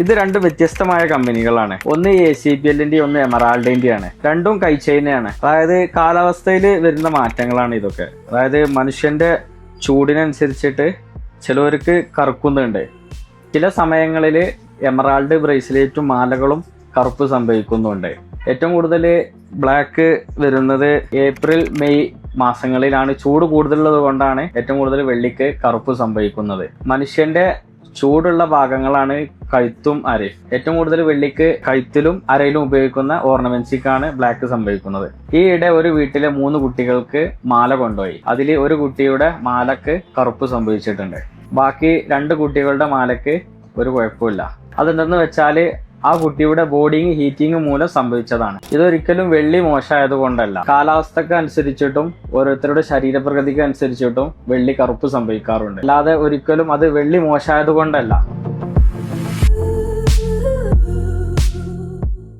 ഇത് രണ്ട് വ്യത്യസ്തമായ കമ്പനികളാണ്. ഒന്ന് ACPL ഒന്ന് എമറാൾഡിന്റെയാണ്. രണ്ടും കൈച്ചൈനയാണ്. അതായത് കാലാവസ്ഥയിൽ വരുന്ന മാറ്റങ്ങളാണ് ഇതൊക്കെ. അതായത് മനുഷ്യന്റെ ചൂടിനനുസരിച്ചിട്ട് ചിലവർക്ക് കറുക്കുന്നുണ്ട്. ചില സമയങ്ങളിൽ എമറാൾഡ് ബ്രേസ്ലെറ്റും മാലകളും കറുപ്പ് സംഭവിക്കുന്നുണ്ട്. ഏറ്റവും കൂടുതൽ ബ്ലാക്ക് വരുന്നത് ഏപ്രിൽ മെയ് മാസങ്ങളിലാണ്. ചൂട് കൂടുതലുള്ളത് കൊണ്ടാണ് ഏറ്റവും കൂടുതൽ വെള്ളിക്ക് കറുപ്പ് സംഭവിക്കുന്നത്. മനുഷ്യന്റെ ചൂടുള്ള ഭാഗങ്ങളാണ് കഴുത്തും അരയും. ഏറ്റവും കൂടുതൽ വെള്ളിക്ക് കഴുത്തിലും അരയിലും ഉപയോഗിക്കുന്ന ഓർണമെന്റ്സിക്കാണ് ബ്ലാക്ക് സംഭവിക്കുന്നത്. ഈയിടെ ഒരു വീട്ടിലെ 3 കുട്ടികൾക്ക് മാല കൊണ്ടുപോയി. അതിൽ ഒരു കുട്ടിയുടെ മാലക്ക് കറുപ്പ് സംഭവിച്ചിട്ടുണ്ട്. ബാക്കി 2 കുട്ടികളുടെ മാലക്ക് ഒരു കുഴപ്പമില്ല. അതെന്തെന്ന് വെച്ചാൽ ആ കുട്ടിയുടെ ബോഡിങ് ഹീറ്റിംഗ് മൂലം സംഭവിച്ചതാണ്. ഇതൊരിക്കലും വെള്ളി മോശമായത് കൊണ്ടല്ല. കാലാവസ്ഥക്ക് അനുസരിച്ചിട്ടും ഓരോരുത്തരുടെ ശരീരപ്രകൃതിക്ക് അനുസരിച്ചിട്ടും വെള്ളി കറുപ്പ് സംഭവിക്കാറുണ്ട്. അല്ലാതെ ഒരിക്കലും അത് വെള്ളി മോശമായത് കൊണ്ടല്ല.